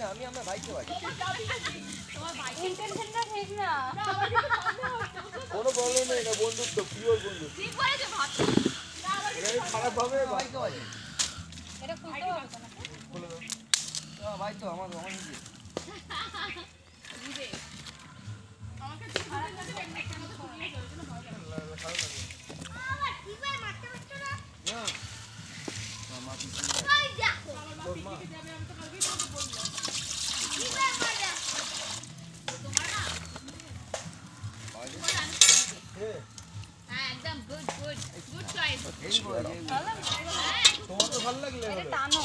না আমি আমরা বাইকে বাজি ইন্টেনশনটা ঠিক না কোনো প্রবলেম নেই এটা বন্ধুত্ব পিওর বন্ধু ঠিক বলেছে ভাত এটা খারাপ হবে বাইকে বাজি এটা খুলতে হবে না খুলে দাও ভাই তো আমার নিজে দিবে আমাকে খারাপ লাগে একটা মতো খুলিয়ে যাবে না ভালো লাগে খারাপ লাগে বাবা ঠিক ভাই মারতে পারছো না না মামা কি ওই দেখো আমার মা পিকনিকে যাবে আমি তো কালকেই তোমাকে বললাম ঠিক ভাই মজা তোমার না হ্যাঁ একদম গুড চয়েস তোমার তো ভালো লাগলে এটা টানো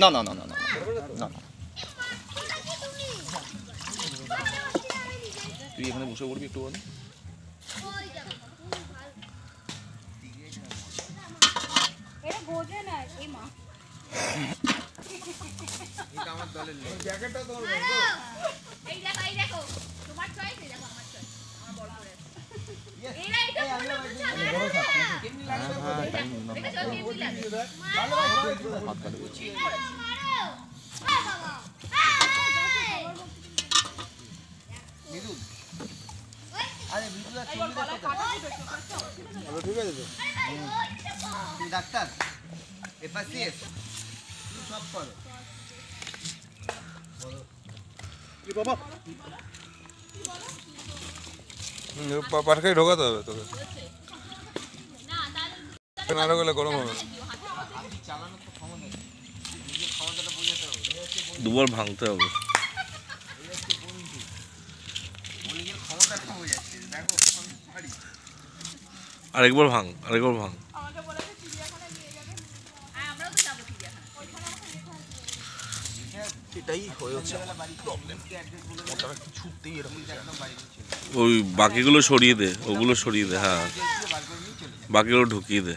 না না না না না না তুই এখানে বসে পড়বি একটু বল এটা বোঝে না এই মা এটা আমার দলের লোক জ্যাকেটটা তোমার এই দেখো তোমার চয়েস এই দেখো আমার চয়েস আমার বড় করে এইটা এটা বড় থাকে কেমনি লাগে এটা চল কেমনি লাগে ভালো হাত কাটে মিদুল আরে মিদুল আর তুমি ভালো ঠিক আছে তো তুমি ডাক্তার এফএসসিএস তুমি সব করো কি বাবা পাটকাই ঢোকাতে হবে তোকে না ঢোকালে গরম হবে চালানোর তো ক্ষমতা নেই নিজের ক্ষমতাটা বোঝাতে হবে দুবার ভাঙতে হবে নিজের ক্ষমতাটা বোঝাচ্ছে দেখো পারি আরেকবার ভাঙ আরেকবার ভাঙ আমাকে বলেছে চিড়িয়াখানায় নিয়ে যাবে হ্যাঁ আমরাও তো যাব চিড়িয়াখানায় ওইখানে আমাকে লেখা আছে এটাই হয়েছে প্রবলেম ওটা ছুটতেই এরকম একদম বাড়ি চলে ওই বাকিগুলো সরিয়ে দে ওগুলো সরিয়ে দে হ্যাঁ বার করে নিয়ে চলে বাকিগুলো ঢুকিয়ে দে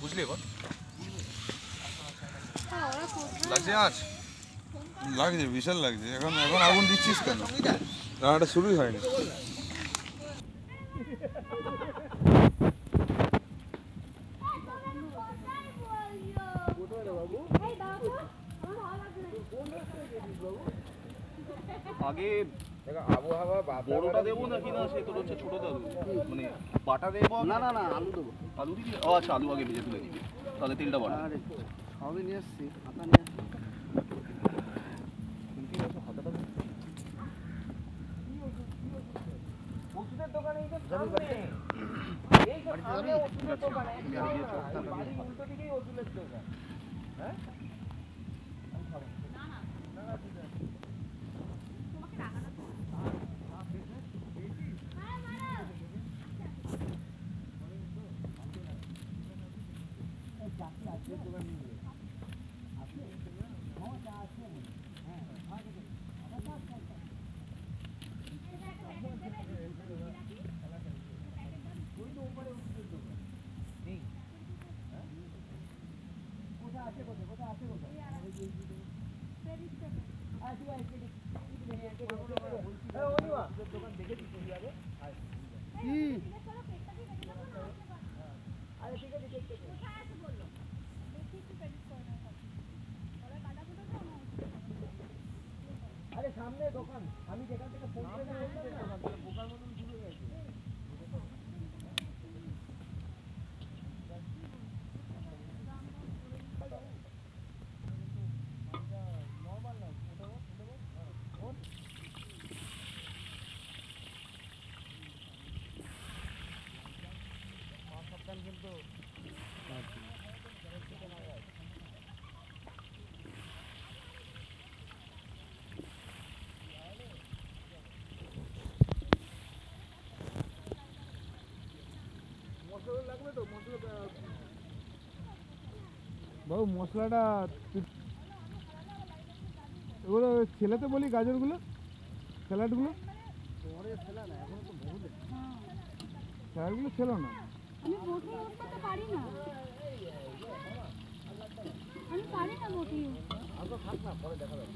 বুঝলি এবার লাগছে আজ লাগছে বিশাল লাগছে এখন এখন আগুন দিচ্ছিস কেন রান্নাটা শুরুই হয়নি আগে আবহাওয়া বড়টা দেবো নাকি না সে তোর হচ্ছে ছোটটা দেবো মানে বাটা দেবো না না না আলু দেবো আলু দিবি ও আচ্ছা আলু আগে ভেজে তুলে দিবি তাহলে তেলটা বাড়া আরে সবই নিয়ে এসছি হাতা নিয়ে এসছি ওষুধের দোকানে এই যে সামনে এই যে সামনে ওষুধের দোকানে বাড়ির উল্টো দিকেই ওষুধের দোকান হ্যাঁ আমি খাবো না না না ঠিক আছে তোমাকে রাখাটা আরে সামনে দোকান আমি যেখান থেকে ফোন করে বললাম না বোকার মতন ঘুরে গেছে কিন্তু বাবু মশলাটা এগুলো ছেলেতে বলি গাজরগুলো স্যালাডগুলো স্যালাডগুলো ছিল না আমি বটি ইউজ করতে পারি না আমি পারি না বটি ইউজ আগে থাক না পরে দেখা যাবে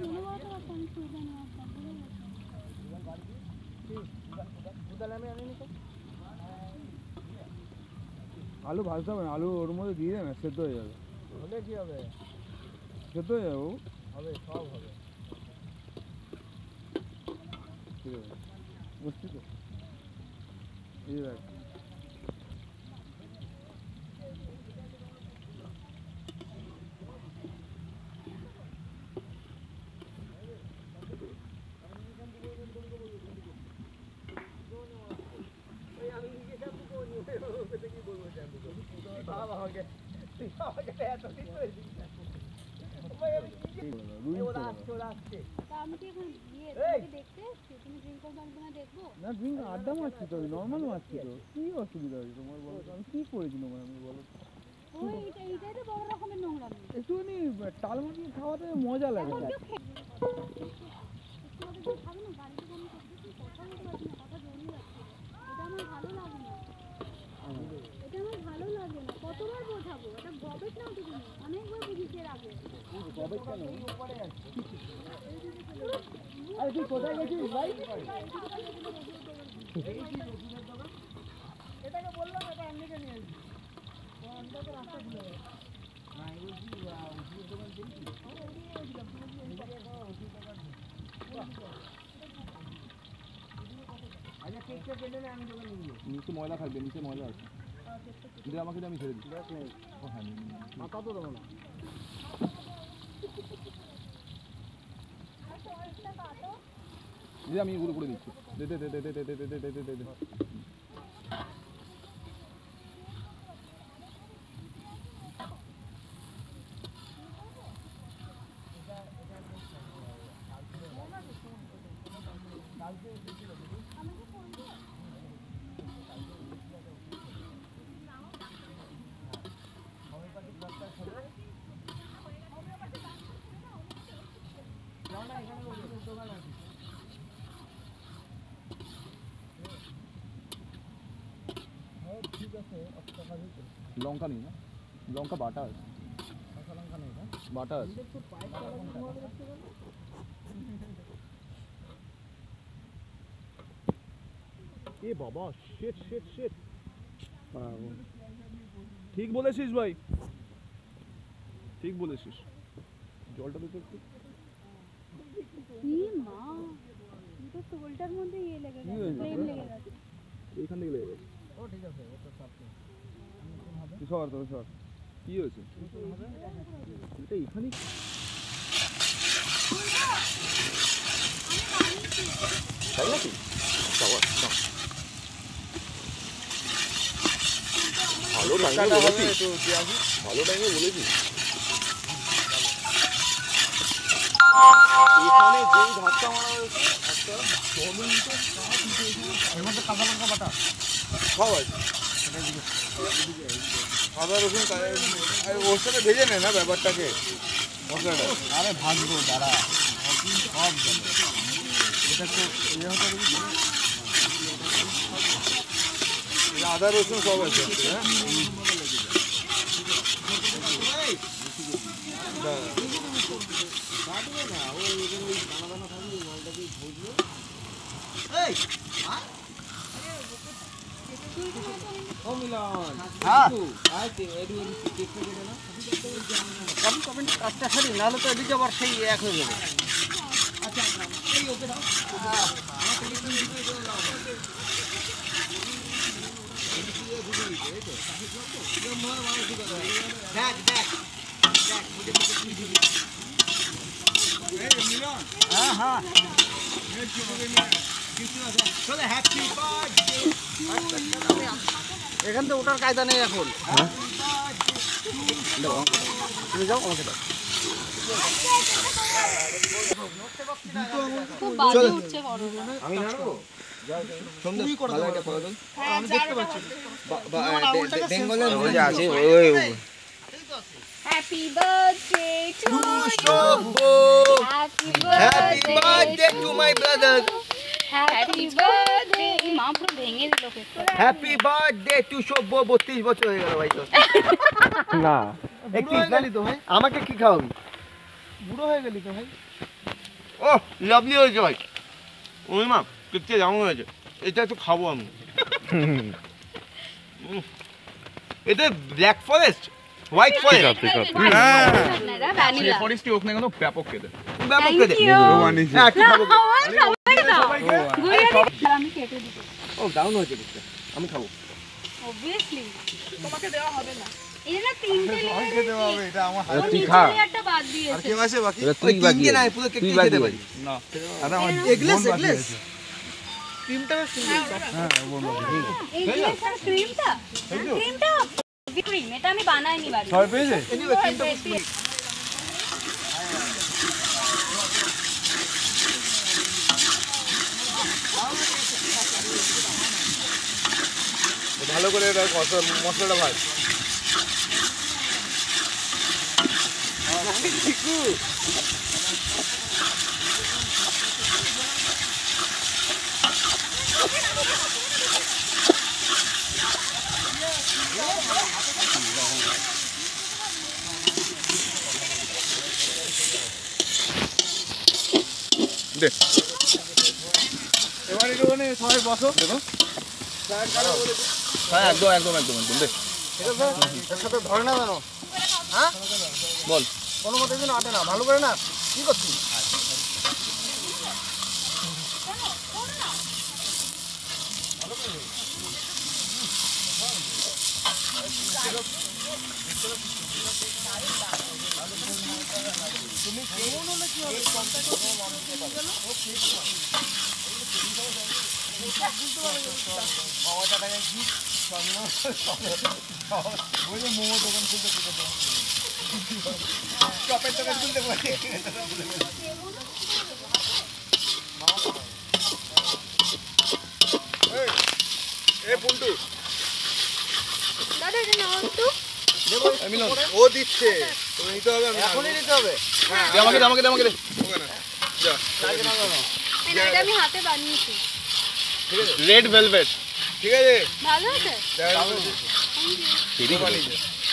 মনে বলতে পারতাম সুইডেন তাহলে আমি আনিনি তো। আলু ভাজতে হবে না, আলু ওর মধ্যে দিয়ে দেন, সেদ্ধ হয়ে যাবে। হলে কি হবে? সেদ্ধ হয়ে যাবে বাবু। হবে, সব হবে। ঠিক আছে, বুঝছি তো। এই দেখ, বাবা আমাকে তুই আমাকে এত দিন করে দিস না। ভাই আমি কি ঠিক করে দাও, এই রুই ওরা করে আসছে, দাও। ওরা আসছে। তা আমি কি এখন গিয়ে এই! তোমাকে দেখতে এসছি? তুমি ড্রিঙ্ক করবে আমি তোমায় দেখবো? না ড্রিঙ্ক আড্ডা মারছি তো, নর্মাল মারছি তো। কি অসুবিধা হয়েছে তোমার বলো তো? আমি কি করেছি তোমার, আমি বলো তো? ওই এইটাই তো বড় রকমের নোংরামি। একটুখানি টাল মাটিয়ে খাওয়াতে মজা লাগে। এখন কেউ একটু আমাদের কেউ খাবে না? বাড়িতে আমি করতেছি, কথা বলতে পারছি না, কথা জড়িয়ে যাচ্ছে। এটা আমার ভালো লাগে না। এটা আমার ভালো লাগে না। কতবার বোঝাবো? এটা গবেট না তো তুমি। অনেকবার বুঝিয়েছি এর আগে। কবে কেন? এই উপরে আসছে। আরে তুই কোথায় গেছিস ভাই? এটাকে বললাম এটা এমনিকে নিয়ে আসবি। ও অন্ধকার রাস্তা খুলে গেছে। না, আমি বলছি ওষুধের দোকান দেখি। আমি ওদিকে গেছিলাম, তুমি কি এদিকে যাও, ওষুধের দোকান নেই। আচ্ছা কেকটা কেটে নে, আমি দোকানে নিয়ে যাবো। নিচে ময়লা থাকবে, নিচে ময়লা আছে। দিদি আমাকে দিয়ে আমি ছেড়ে দিচ্ছি। ও হ্যাঁ, মাথা তো দেবো না। দিদি আমি এগুলো করে দিচ্ছি। দে দে দে দে দে দে দে দে দে দে দে দে। লঙ্কা নেই না? লঙ্কা বাটা আছে। বাটা আছে। এ বাবা, শিট শিট শিট। ঠিক বলেছিস ভাই, ঠিক বলেছিস। জলটা দিতে একটু। ই মা, এটা সোলটার মধ্যে ইয়ে লেগে গেছে, ফ্লেম লেগে গেছে। এইখান থেকে লেগে গেছে। ও ঠিক আছে, ও তো সব ঠিক। তুই সর, তোর সর। কি হয়েছে? এটা এখানেই তাই নাকি? বাবা, বাহ। ভালো টাইমে বলেছিস, ভালো টাইমে বলেছিস। এখানে যেই ধাক্কা মারা হয়েছে, একটা জ্বলন্ত কাঠ উঠে এসে এর মধ্যে কাঁচা লঙ্কা বাটা। সব আছে। আদা রসুন ওর সাথে ভেজে নে না ব্যাপারটাকে, মশলাটা। আরে ভাজবো দাঁড়া, সব যাবে। এটা তো ইয়ে হতে দেখি। আদা রসুন সব আছে, হ্যাঁ। কাজটা সারি, নাহলে তো এদিকে আবার সেই এক হয়ে যাবে। হ্যাঁ হ্যাঁ, এখান থেকে ওঠার কায়দা নেই এখন। তুমি যাও, আমাকে দাও। খুব বাজে উঠছে ফটো। আমি নাড়বো। তুই করে দাও। আমি দেখতে পাচ্ছি। বেঙ্গলের happy birthday to you, happy happy birthday to my brother, happy birthday. মা পুরো ভেঙে দিল কেকটা। হ্যাপি বার্থডে টু সভ্য। 32 বছর হয়ে গেল ভাই তোর। না, একটু বুড়ো হয়ে গেলি তো ভাই। আমাকে কি খাওয়াবি? বুড়ো হয়ে গেলি তো ভাই। ও লাভলি হয়েছে ভাই। ওই মা কেকটা যেমন হয়েছে। এটা একটু খাবো আমি। এটা ব্ল্যাক ফরেস্ট, হোয়াইট ফরেস্ট, ফরেস্টই হোক না কেন ব্যাপক খেতে, ব্যাপক খেতে। হ্যাঁ একটু খাবো। আমি কেটে দিব ও দারুণ হয়েছে দেখতে, আমি খাবো। অবভিয়াসলি তোমাকে দেওয়া হবে না। এই না তিনটে খেতে হবে এটা আমার তুই খা একটা বাদ দিয়েছে কেউ আছে বাকি তুই বাকি না, পুরো কেক খেতে পারি না। আরে আমার এগলেস ক্রিমটা হ্যাঁ বলবো এই গ্লেসটা ক্রিমটা ক্রিম এটা আমি বানাইনি বাড়ি ছয় পেয়েছে এনিওয়ে ক্রিমটা ভালো করে এটা মশলাটা ভাজ দে এবার একটুখানি সবাই বসো দেখো হ্যাঁ একদম একদম একদম একদম দে ঠিক আছে এর সাথে ধরে না জানো হ্যাঁ বল। কোনো মতে যেন আটে না, ভালো করে না। কি করছিস? দাদা এটা নাও একটু ও দিচ্ছে তুমি নিতে হবে আমি এখনই নিতে হবে। দে আমাকে দে আমাকে দে আমাকে দে। এটা আমি হাতে বানিয়েছি রেড ভেলভেট ঠিক আছে ভালো আছে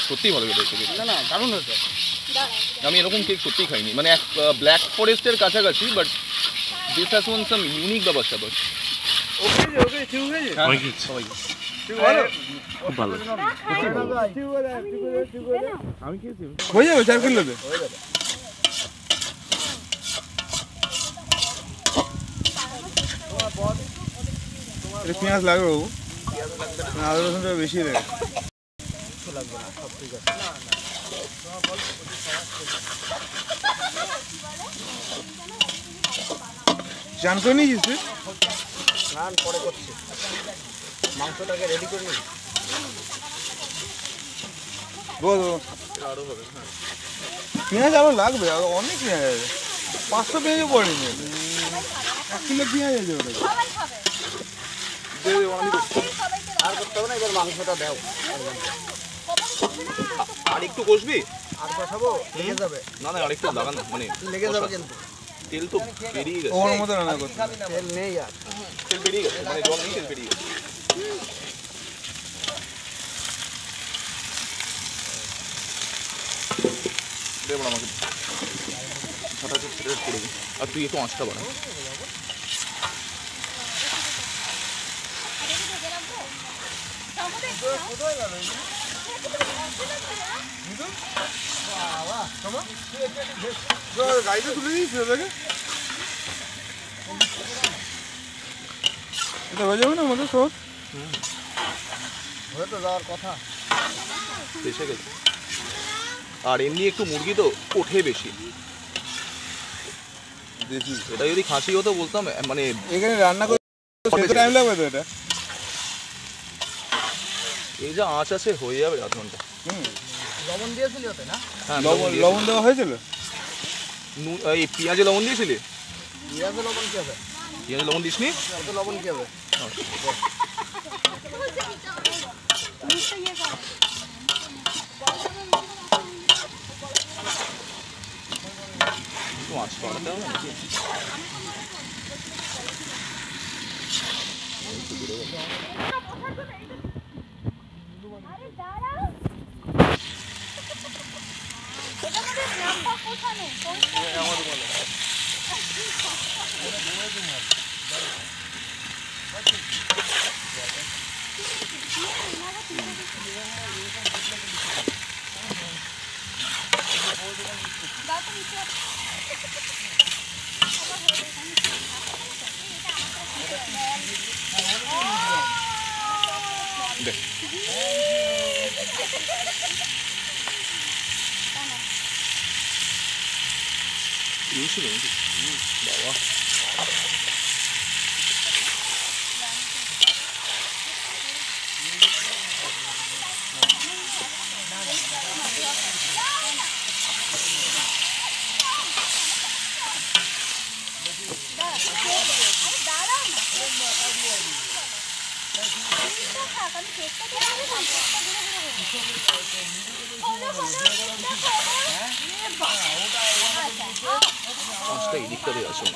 সত্যি ভালো কেটেছে কেক। না না দারুণ হয়েছে। আমি এরকম কেক সত্যি খাইনি, মানে এক ব্ল্যাক ফরেস্টের কাছাকাছি, but this has one some unique ব্যাপার স্যাপার। ওকে ওকে ঠিক হয়েছে সবাই ঠিক ভালো খুব ভালো। আমি খেয়েছি হয়ে যাবে 4 কিলোতে এটা পেঁয়াজ লাগবে বাবু, আদা রসুনটা বেশি লাগে। চান করে নিয়েছিস তুই? স্নান পরে করছি, মাংসটাকে রেডি করে নিই। বল পেঁয়াজ আরো লাগবে, আরো অনেক পেঁয়াজ আছে, 500 পেঁয়াজও পড়েনি, 1 কিলো পেঁয়াজ আছে ওটা। আর করতে হবে না, এবার মাংসটা দাও। আর একটু কষবি? আর কষাবো, লেগে যাবে। না না আর একটু লাগানো, মানে লেগে যাবে কিন্তু। তেল তো বেরিয়ে গেছে, ওর মতো রান্না করতে তেল নেই আর। তেল বেরিয়ে গেছে, মানে জল নেই, তেল বেরিয়ে গেছে। দে বড় আমাকে ছাটা ছেড়ে করে দিই, আর তুই একটু আঁচটা বাড়া। গাড়িতে তুলে দিয়েছি ওদেরকে, এটা হয়ে যাবে না আমাদের সব হয়ে তো যাওয়ার কথা। বেঁচে গেছে। আর এমনি একটু মুরগি তো ওঠে বেশি, দেখি এটা যদি খাসি হতো বলতাম, মানে এখানে রান্না করতে টাইম লাগবে তো এটা। এই যে আঁচ আছে হয়ে যাবে আধ ঘন্টা। লবণ দিয়েছিলি ওতে না? হ্যাঁ লবণ দেওয়া হয়েছিল, এই পেঁয়াজে লবণ দিয়েছিলি? পেঁয়াজে লবণ কি হবে? পেঁয়াজে লবণ দিসনি? ওতে লবণ কি হবে? একটু আঁচ বাড়াতে হবে নাকি? আরে দাঁড়াও এটা মধ্যে নামটা কোথানে আমার পাঁচটা এদিক করে আসুন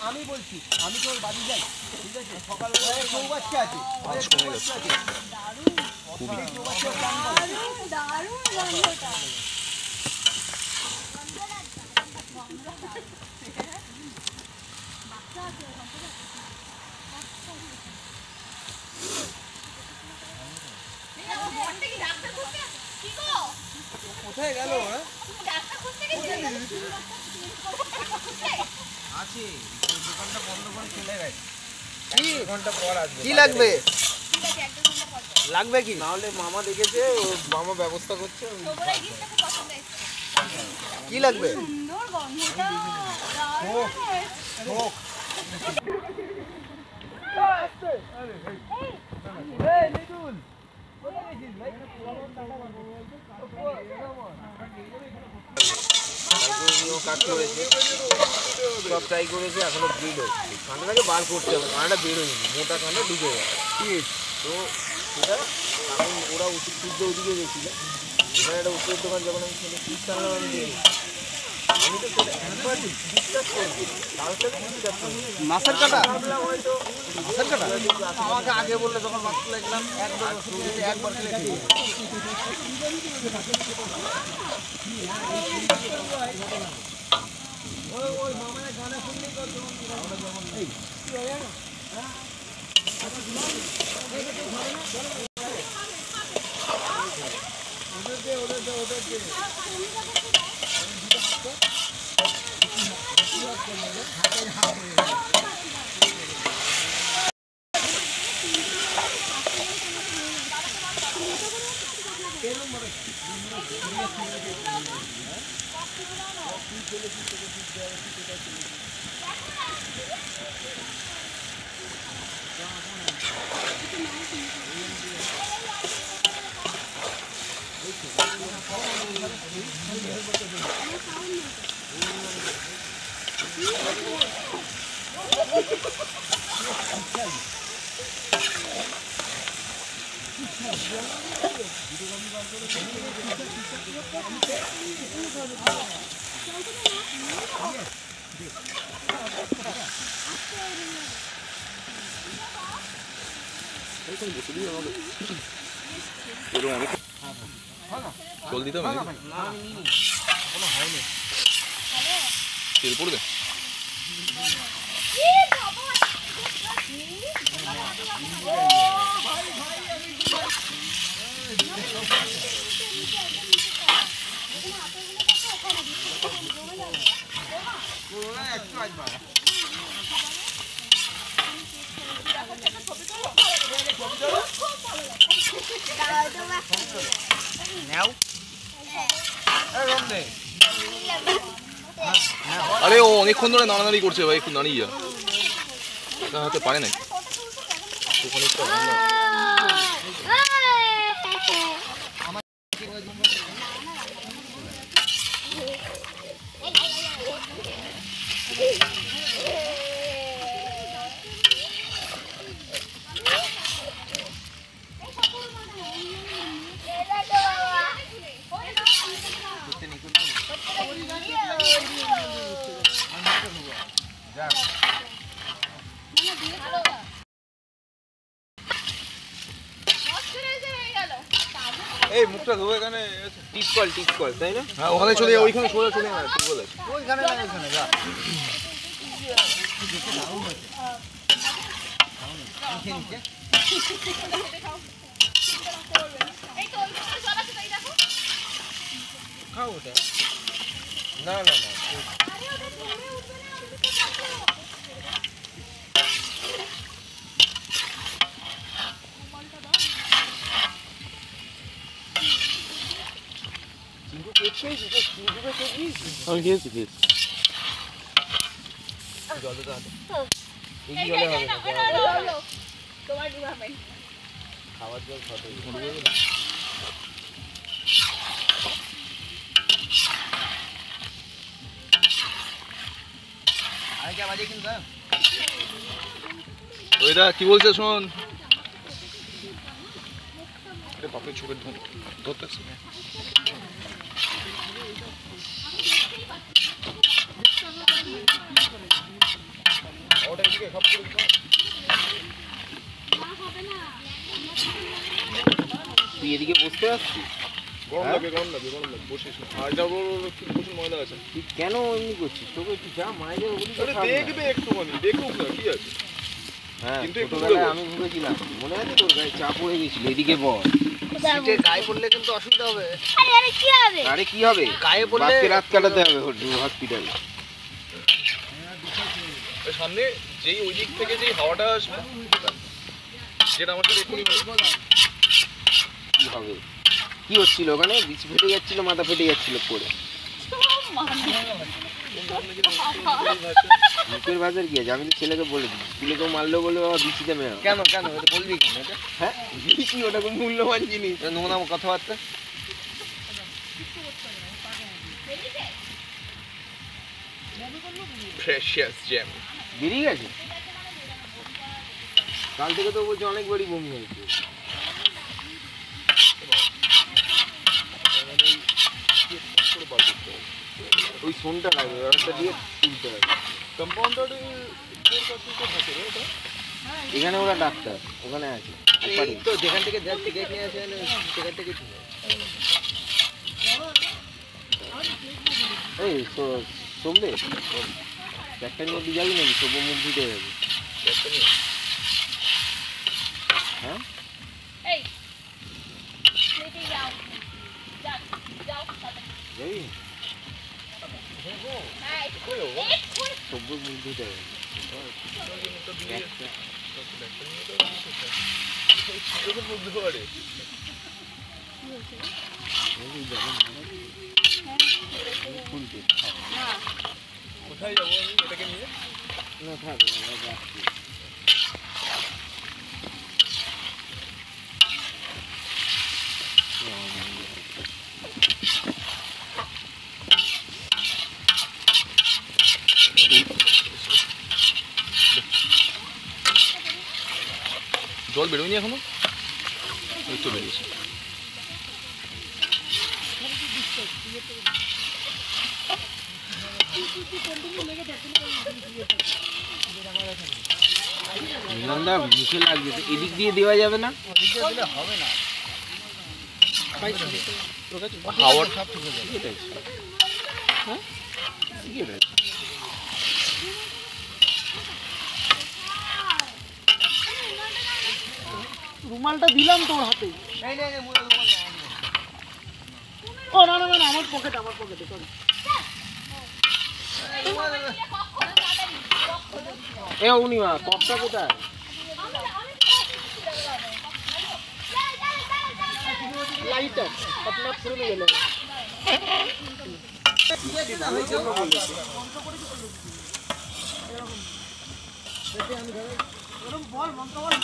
আমি বলছি আমি তোর বাড়ি যাই ঠিক আছে সকালবেলা চৌবাচ্চা আছে কোথায় গেল ওরা আছে দোকানটা বন্ধ করে চলে গেছে ঘন্টা পর আসবে কি লাগবে লাগবে কি নাহলে মামা দেখেছে ও মামা ব্যবস্থা করছে কি লাগবে সুন্দর গন্ধটা কাজ করেছে সব ট্রাই করেছে এখনো ব্রিড হচ্ছে কাঁটাটাকে বার করতে হবে কাঁটাটা বের হয়নি মোটা কাঁটা ঢুকে যায় তো সেটা কারণ ওরা ওষুধ সূর্য ওদিকে গেছিল এখানে একটা ওষুধের দোকান যখন আমি ছেলে ফিস টানলাম আমি দিয়ে আমি তো সেটা একবার বিশ্বাস করবি তার সাথে বিশ্বাস করবি মাছের কাঁটা হয়তো মাছের কাঁটা আমাকে আগে বললে যখন মাছ লাগলাম একবার ওই মামার গানে শুনলেই তো জল দিতে হবে তেল পড়বে আরে ও অনেকক্ষণ ধরে নাড়ানাড়ি করছে ভাই একটু নাড়িয়ে যা হাতে পারে না ওখানে এই মুখটা ধোবে এখানে টিপ কল তাই না? হ্যাঁ ওখানে চলে যা, ওইখানে সোজা চলে যা, ঠিক বলেছ। ওইখানে না এখানে যা খাও ওটা না না না চিংড়ি কেক খেয়েছি তো চিংড়িটা কেক দিয়েছি আমি খেয়েছি খেয়েছি জলে তো হাতে এই এই জলে যে হবে না তোমার দিবাবে খাবার জল খাতে আরে কে বাজে কিন্তু ওইটা কি বলছে শোন, বাপের চোখের ধরতেছে। ওটা এদিকে খাপ করে দিতে হবে। তুই এদিকে বসতে আসছিস গরম লাগে বসিস না। আর এটা প্রচুর ময়লা আছে। তুই কেন এমনি করছিস তোকে একটু যা মায়ের বলি আরে দেখবে একটুখানি, দেখুক না কি আছে। হ্যাঁ কিন্তু একটু ছোটবেলায় দূরে আমি ভুগেছিলাম মনে আছে তোর গায়ে চাপ হয়ে গেছিল এদিকে বল সিটে গায়ে পড়লে কিন্তু অসুবিধা হবে আরে কি হবে? আরে কি হবে গায়ে পড়লে রাত কাটাতে হবে হসপিটালে সামনে যেই ওই দিক থেকে যেই হাওয়াটা আসবে, যেটা আমার সাথে এক্ষুনি কি হবে কি হচ্ছিল ওখানে বিচি ফেটে যাচ্ছিল মাথা ফেটে যাচ্ছিল পড়ে মুখের বাজার কি আছে আমি তো ছেলেকে বলে দিই স্কুলে কেউ মারলো বলে বাবা বিচিতে মেয়ে কেন কেন এটা বলবি কেন এটা হ্যাঁ বিচি ওটা খুব মূল্যবান জিনিস নোংরা কথাবার্তা প্রেশিয়াস জেম বেরিয়ে গেছে কাল থেকে তো বলছে অনেকবারই বমি হয়েছে ওই ফোনটা লাগবে ব্যবস্থা দিয়ে তুলতে হবে কম্পাউন্ডারে এখানে ওরা ডাক্তার ওখানে আছে তো যেখান থেকে যার টিকিট নিয়ে আসে সেখান থেকে এই সোমদে একটা নিয়ে দিয়ে যাবি নাকি সব মুখ ধুতে যাবে হ্যাঁ এই লেটে যাও যাও যাবি হ্যাঁ সব মুখ ধুতে হবে কোথায় যাবো আমি এটাকে নিয়ে? না থাক যাচ্ছি জল বেরোয়নি এখনো? এই তো বেরিয়েছে। মিলনদা মুখে লাগছে এদিক দিয়ে দেওয়া যাবে না হবে না। হাওয়ার সব ঠিক আছে হ্যাঁ ঠিক আছে রুমালটা দিলাম তোর হাতে ও না না না আমার পকেটে সরি এ অগ্নিমা কপটা কোথায় লাইটার আপনার পুরো গেল বল মন্ত্র বল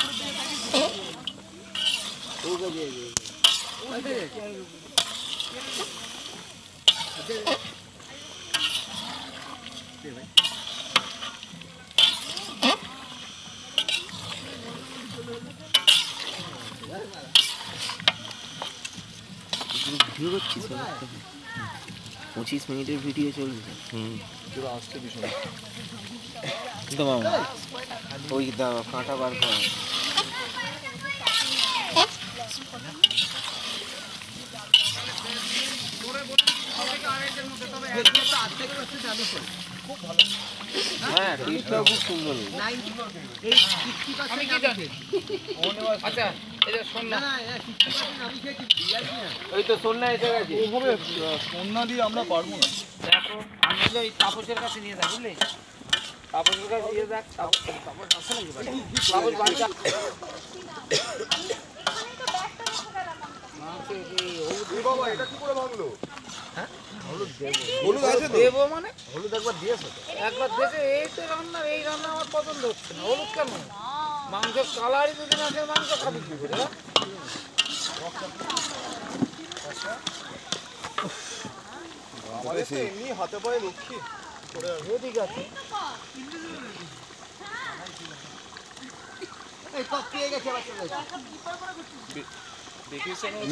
25 মিনিটের ভিডিও চলছে। তোরা আসছে ভীষণ। কিন্তু মামা ওই কাঁটা বার করা হ্যাঁ টেস্টটাও খুব সুন্দর। আচ্ছা এই যে শোন না ওই তো সন্ধ্যা এসে গেছে। ওভাবে সন্ধ্যা দিয়ে আমরা পারবো না। দেখো আমি বলি ওই তাপসের কাছে নিয়ে যাক বুঝলি তাপসের কাছে নিয়ে যাক তাপস আসে নাকি বাড়ি তাপস বাড়ি যাক বাবা এটা কি করে ভাঙলো? হলুদ আছে তো দেবো মানে হলুদ একবার দিয়েছো তো একবার দিয়েছে এই তো রান্না এই রান্না আমার পছন্দ হচ্ছে না হলুদ কেন মাংসের কালারই যদি না খেয়ে মাংস খাবি কি করে আমাদের তো এমনি হাতে পায়ে রক্ষী ঠিক আছে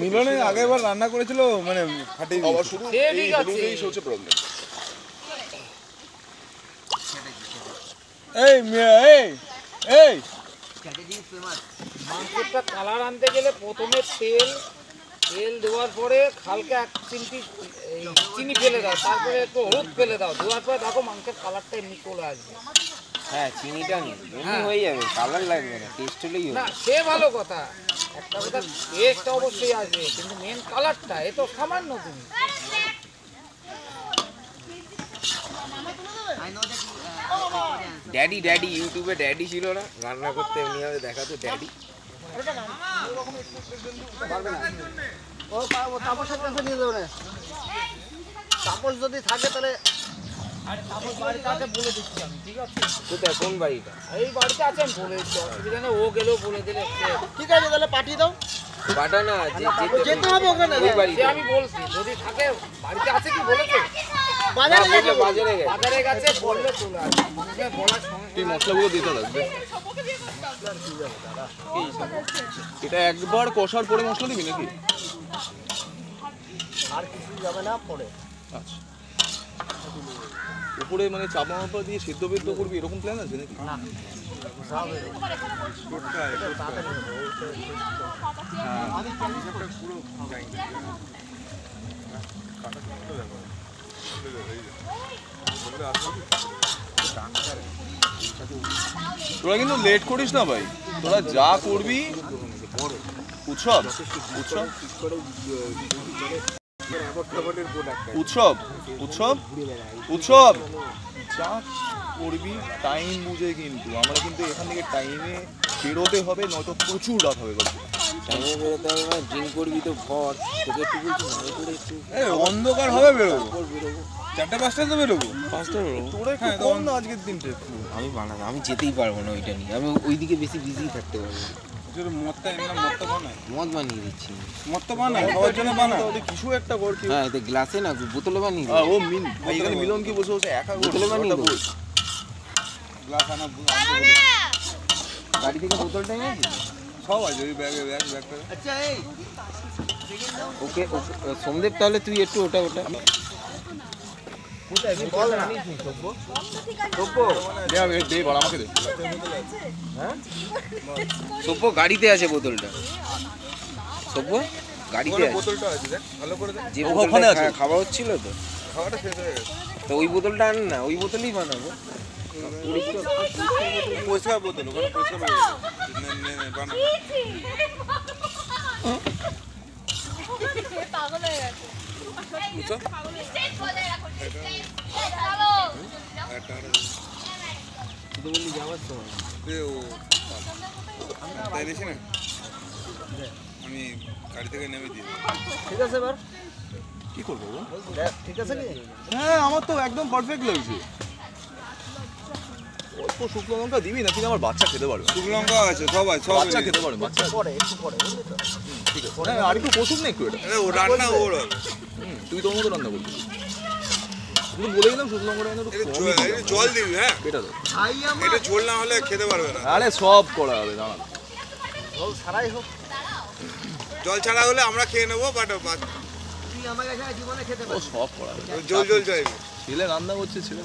মিলনে আগেরবার রান্না করেছিল মানে ফাটিয়ে আবার দিয়েছে। শুধু সে এই ঠিক আছে। হলুদেই হচ্ছে প্রবলেম। এই মিয়া এই এই মাংসটা কালার আনতে গেলে প্রথমে তেল দেওয়ার পরে হালকা 1 চিমটি এই চিনি ফেলে দাও তারপরে একটু হলুদ ফেলে দাও দেওয়ার পরে দেখো মাংসের কালারটা এমনি চলে আসবে হ্যাঁ চিনিটা নেই এমনি হয়ে যাবে, কালার লাগবে না, টেস্ট হলেই না হবে। সে ভালো কথা একটা কথা টেস্ট অবশ্যই আসবে কিন্তু মেন কালারটা এ তো সামান্য তুমি ড্যাডি ইউটিউবে ড্যাডি ছিল না, রান্না করতে এমনি ভাবে দেখাতো ড্যাডি। ও তাপসের কাছে নিয়ে যাবে না তাপস যদি থাকে তাহলে তাপস বাড়িতে আছে বলে দিচ্ছি আমি ঠিক আছে কোথায় কোন বাড়িটা? এই বাড়িতে আছে আমি বলে দিচ্ছি অসুবিধা নেই ও গেলেও বলে দিলে ঠিক আছে তাহলে পাঠিয়ে দাও বাটা না যেতে হবে ওখানে ওই বাড়িতে। সে আমি বলছি যদি থাকে বাড়িতে আছে কি বলেছে বাজারে গেছে বাজারে গেছে। বাজারে গেছে বললে চলে আসবে মুখে বলার সঙ্গে এই মশলাগুলো দিতে লাগবে। এটা একবার কষার পরে মশলা দিবি নাকি? আর কিছু যাবে না পরে আচ্ছা উপরে মানে চাপা মাপা দিয়ে সেদ্ধ বেদ্ধ করবি এরকম প্ল্যান আছে নাকি? তোরা কিন্তু লেট করিস না ভাই, তোরা যা করবি উৎসব উৎসব উৎসব উৎসব উৎসব যা করবি টাইম বুঝে, কিন্তু আমরা কিন্তু এখান থেকে টাইমে বেরোতে হবে, নয়তো প্রচুর রাত হবে। টাইমে বেরোতে হবে না, ড্রিঙ্ক করবি তো ভর তোকে একটু বলছি ভালো করে একটু এই অন্ধকার হবে বেরোবো 4টা-5টায় তো বেরোবো। 5টায় বেরোবো। তোরা একটু কম না আজকের দিনটা একটু। আমি বানাবো, আমি যেতেই পারবো না ওইটা নিয়ে, আমি ওইদিকে বেশি বিজি থাকতে পারবো। মদটা এমনি মদটা বানায় মদ বানিয়ে দিচ্ছি মদটা বানায় খাওয়ার জন্য বানায়। তাহলে কিছু একটা কর কি। হ্যাঁ, এতে গ্লাসে না বোতলে বানিয়ে দিই। ও মিন ভাই এখানে মিলন কি বসে বসে একা বোতলে বানিয়ে দেবো। গ্লাস আনা গাড়ি থেকে বোতলটা এনেছি সব আছে ওই ব্যাগে ব্যাগটা। আচ্ছা এই ওকে সোমদেব তাহলে তুই একটু ওটা দে বল আমাকে দে। সব্য গাড়িতে আছে বোতলটা, সব্য গাড়িতে আছে বোতলটা আছে দেখ ভালো করে দেখ। যে ওখানে বোতলটা আছে। খাওয়া হচ্ছিল তো, খাওয়াটা শেষ হয়ে গেছে। তো ওই বোতলটা আন না, ওই বোতলেই বানাবো। পরিষ্কার বোতল ওখানে পরিষ্কার বোতল বানা। পাগল হয়ে গেছে তাই দিছি না আমি গাড়ি থেকে নেমে দিই। ঠিক আছে এবার কি করবো বল? ঠিক আছে কি হ্যাঁ আমার তো একদম পারফেক্ট লাগছে। অল্প শুকনো লঙ্কা দিবি না, কিন্তু আমার বাচ্চা খেতে পারবে। শুকনো লঙ্কা আছে সব আছে সব বাচ্চা খেতে পারবে, বাচ্চা পরে একটু পরে বুঝলি তো ঠিক আছে। হ্যাঁ আর একটু কষুক না একটু এটা। ও রান্না ওর তুই তোর মতো রান্না করবি। তুমি বলে দিলাম শুকনো লঙ্কাটা এনে একটু কমই দিবি। জল দিবি হ্যাঁ এটা দে। এটা ঝোল না হলে খেতে পারবে না। আরে সব করা হবে দাঁড়া। জল ছাড়াই হোক জল ছাড়া হলে আমরা খেয়ে নেবো বাট ও সব করা জল জল চাইবে ছেলে রান্না করছে ছেলে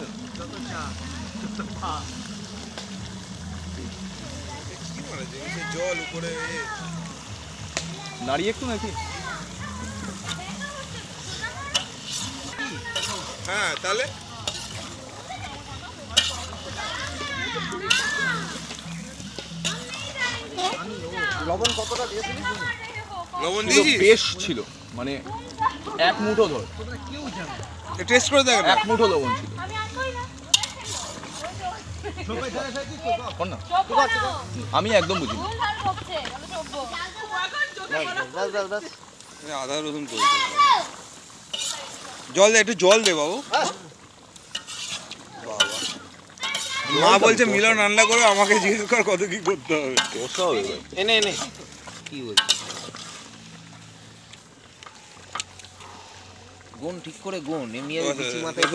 জল উপরে নাড়িয়ে একটু নাকি হ্যাঁ তাহলে লবণ কতটা দিয়েছিলি? লবণ ছিল, দিয়েছিস বেশ ছিল মানে এক মুঠো ধর টেস্ট করে দেখ না এক মুঠো লবণ ছিল কর না। আমি একদম বুঝি বাস বাস বাস। আদা রসুন করে দে। জল দে একটু জল দে বাবু বাবা মা বলছে মিলন রান্না করবে আমাকে জিজ্ঞেস কর কত কি করতে হবে কষা হবে ভাই। এনে এনে কি বলছিস? গুণ ঠিক করে গুণ এমনি আর বিচি মাথায়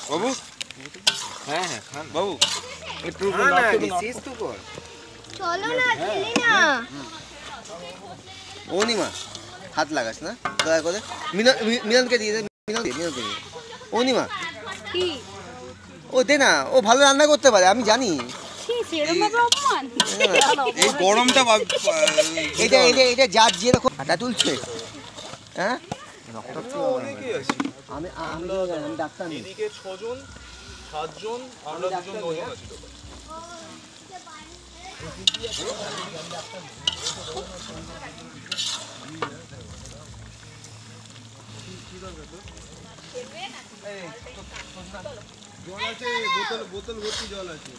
বাবু হ্যাঁ হ্যাঁ খান বাবু একটু না না নাড়তে দাও। শেষ তো কর। চলো না খেলি না অনিমা হাত লাগাস না দয়া করে। মিলনকে দিয়ে দে, মিলনকে দিয়ে দে। অনিমা কি ও দে না, ও ভালো রান্না করতে পারে আমি জানি। কি সেরকম ভাবে অপমান এই গরমটা এটা এটা এটা যার যেরকম হাঁটা তুলছে হ্যাঁ আমি আমি ডাক্তার নেই। এদিকে 6 জন 7 জন আমরা দুজন 9 জন আছি টোটাল। জল আছে বোতল বোতল ভর্তি জল আছে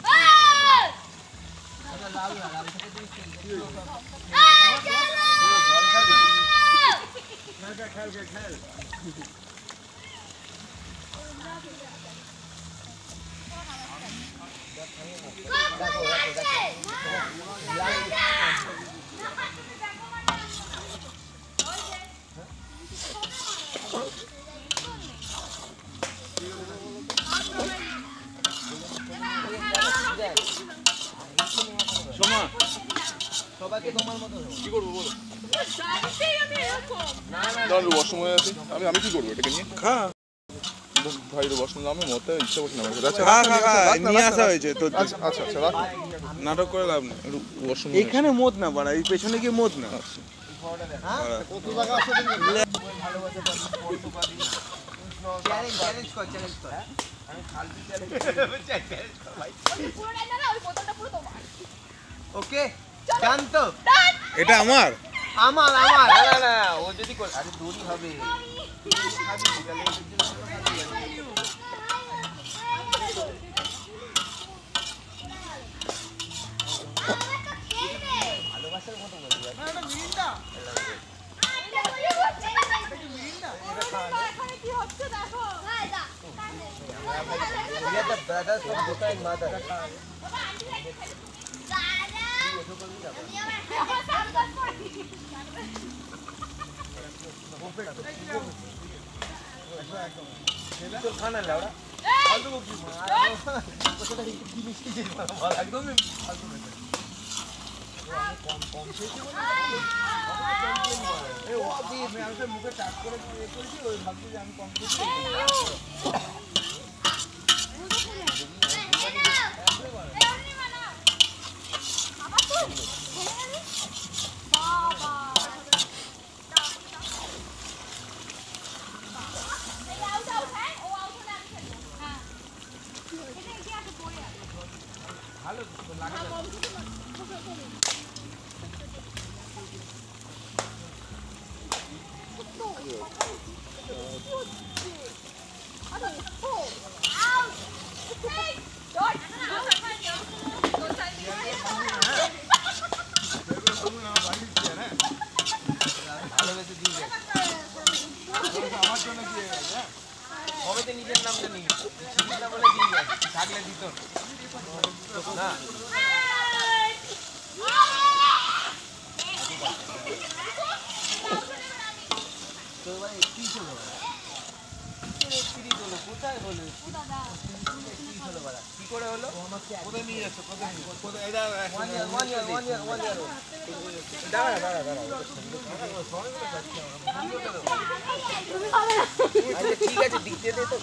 সবাইকে তোমার মতো কি করবো বলো? দাঁড়ান ওয়াশরুমে আছি আমি কি করবো এটাকে নিয়ে? খা ভাই ওয়াশরুম আমি মতে ইচ্ছা করছি না আমার। আচ্ছা খা খা খা নিয়ে আসা হয়েছে তো আচ্ছা আচ্ছা আচ্ছা রাখ নাটক করে লাভ নেই ওয়াশরুম এখানে মত না বাড়া এই পেছনে গিয়ে মত না চ্যালেঞ্জ চ্যালেঞ্জ কর চ্যালেঞ্জ কর ওকে জান তো এটা আমার আমার আমার না না ও যদি করে আরে দড়ি হবে ভালোবাসার মতো বলবি We are the brothers of Buddha and Mother. খানা লাউড়া একদমই মুখে টাচ করে করেছি ওই ভাবছি যে আমি কম খেয়েছি ভালোবেসে দিয়ে যায় আমার জন্য দিয়ে গেছে কবে তো নিজের নামটা নিয়ে ছিল না বলে দিয়ে গেছে থাকলে দিত না তো ভাই কি ছিল সিরিজ হলো কোথায় হলো কি করে হলো কোথায় নিয়ে যাচ্ছে কোথায় ওয়ান ইয়ার দাঁড়া আচ্ছা ঠিক আছে দিক দিয়ে দে তো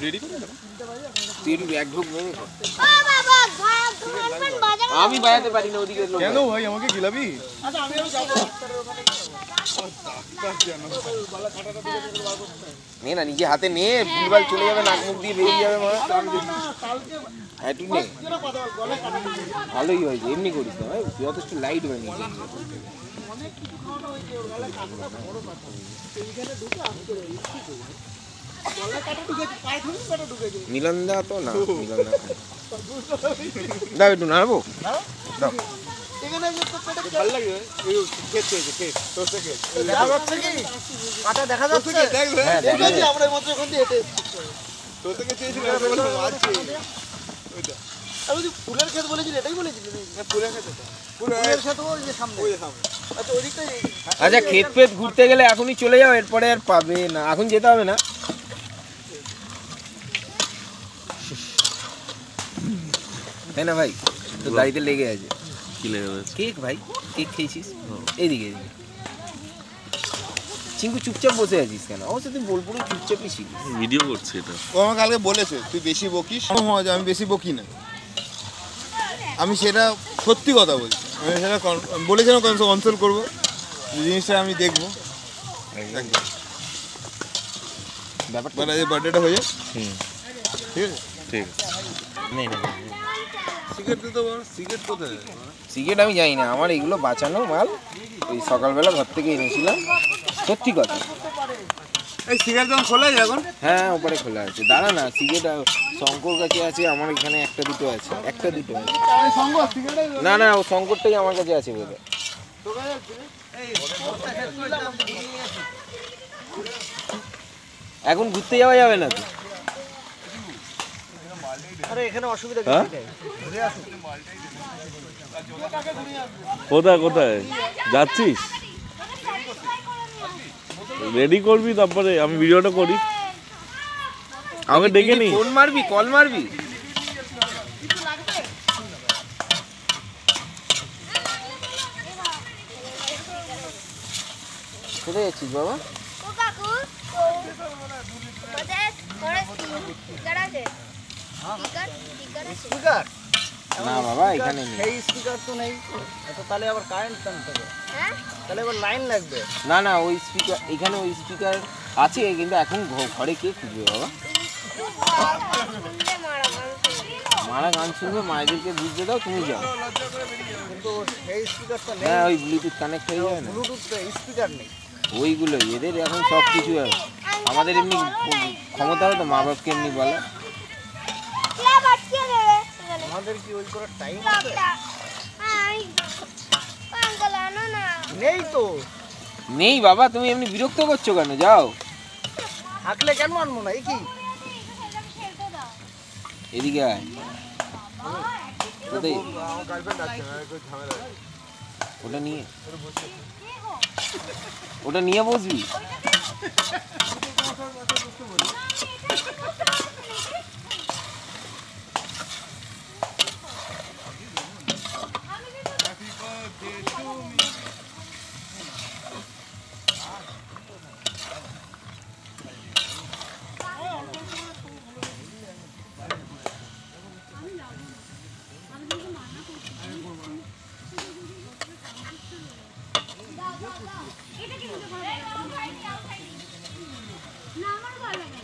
রেডি করে দাও তুই একটু ব্যাগ ঢুক আমি বাজাতে পারি না ওদিকে কেন ভাই আমাকে গিলাবি নে না নিজে হাতে নে ভুলভাল চলে যাবে নাক মুখ দিয়ে বেরিয়ে যাবে মা একটু নে ভালোই হয়েছে এমনি করিস না ভাই যথেষ্ট লাইট বানিয়ে মিলনদা তো না মিলনদা দাও একটু নাড়বো দাও ভালো লাগে খেতে তোর থেকে দেখা যাচ্ছে কি কাটা দেখা যাচ্ছে হ্যাঁ দেখা যাচ্ছে আমরা মাত্র এখন দিয়ে হেঁটে তোর থেকে চেয়েছিলাম আছে ওইটা আমি যে ফুলের ক্ষেত বলেছিলি এটাই বলেছিলি না ফুলের ক্ষেত ফুলের ক্ষেত ওই যে সামনে আচ্ছা ওইদিকটাই আচ্ছা ক্ষেত ফেত ঘুরতে গেলে এখনই চলে যাও এরপরে আর পাবে না এখন যেতে হবে না তাই না ভাই তোর দাড়িতে লেগে আছে কি লেগে কেক ভাই কেক খেয়েছিস এইদিকে এদিকে চিঙ্কু চুপচাপ বসে আছিস কেন অবশ্য তুই বোলপুরে চুপচাপই ছিলিস ভিডিও করছে এটা ও আমাকে কালকে বলেছে তুই বেশি বকিস আমি বেশি বকি না আমি সেটা সত্যি কথা বলছি আমি সেটা বলেছিলাম কনসাল্ট করবো জিনিসটা আমি দেখবো একদম ব্যাপারটা মানে এই বার্থডেটা হয়ে যায় ঠিক আছে ঠিক নেই না সিগারেট দিতে বল সিগারেট কোথায় সিগারেট আমি জানি না আমার এগুলো বাঁচানো মাল ওই সকালবেলা ঘর থেকে এনেছিলাম সত্যি কথা এই সিগারেট দোকান খোলা যায় এখন হ্যাঁ ওপরে খোলা আছে দাঁড়া না সিগারেট শঙ্কর কাছে আছে আমার এখানে একটা দুটো আছে না না ও শঙ্করটাই আমার কাছে আছে বলে এখন ঘুরতে যাওয়া যাবে না তো আরে এখানে অসুবিধা কিছু নেই কোথায় কোথায় যাচ্ছিস রেডি করবি তারপরে আমি ভিডিওটা করি আমাকে ডেকে নি ফোন মারবি কল মারবি কোথায় যাচ্ছিস বাবা ও কাকু কোথায় ওরা স্পিকার আছে স্পিকার না বাবা এখানে নেই এই স্পিকার তো নেই তো তাহলে আবার কারেন্ট টানতে হবে হ্যাঁ তাহলে আবার লাইন লাগবে না না ওই স্পিকার এখানে ওই স্পিকার আছে কিন্তু এখন ঘরে কে খুঁজবে বাবা মারা গান শুনবে মায়েদেরকে বুঝতে দাও তুমি যাও কিন্তু এই স্পিকারটা নেই হ্যাঁ ওই ব্লুটুথ কানেক্ট হয়ে যাবে না ব্লুটুথ স্পিকার নেই ওইগুলো এদের এখন সব কিছু আমাদের এমনি ক্ষমতা হবে তো মা বাপকে এমনি বলে আমাদের কি ওই করার টাইম নেই নেই তো নেই বাবা তুমি এমনি বিরক্ত করছো কেন যাও থাকলে কেন আনবো না এই কি এদিকে আয় কোথায়? আমার গার্লফ্রেন্ড আছে না একটু ঝামেলা ওটা নিয়ে বসবি না আমার ভালো লাগে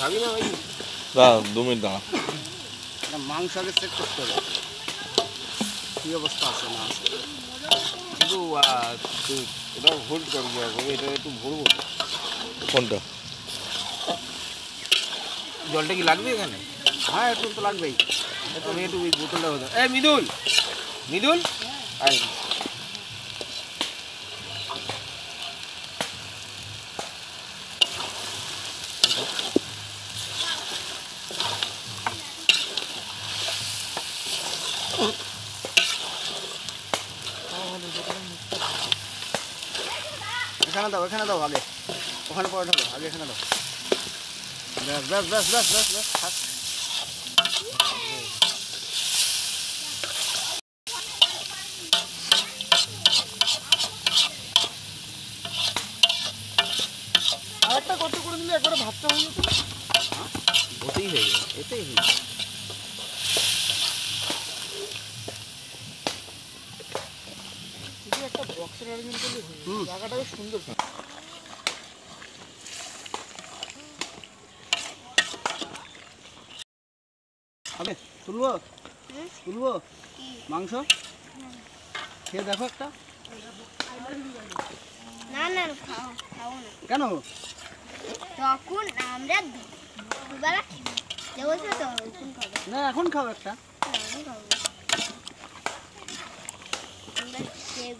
ভাবি না ভাই দাঁড়া 2 মিনিট দাঁড়া। মাংস আগে চেক করতে হবে কি অবস্থা আছে না আছে কিন্তু এটা হোল্ড করবো এটা একটু ভরবো কোনটা? জলটা কি লাগবে এখানে? হ্যাঁ একটু তো লাগবেই। আমি একটু ওই বোতলটা হতো এই মৃদুল মৃদুল আয় এখানে দাও আগে ওখানে পরে ঢালো আগে এখানে দাও ব্যাস ব্যাস ব্যাস ব্যাস ব্যাস ব্যাস থাক আরেকটা কত করে দিলে একবারে ভাতটা হয়ে যেত ওতেই হয়ে যাবে এতেই হয়ে যাবে একটা বক্সের অ্যারেঞ্জমেন্ট করলে জায়গাটাকে সুন্দর হবে তুলবো তুলবো মাংস খেয়ে দেখো একটা না না খাও না কেন তখন আমরা দুবেলা যে বলছো তো এখন খাবো না এখন খাও একটা এখন খাবো আমরা খেয়ে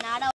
নাড়া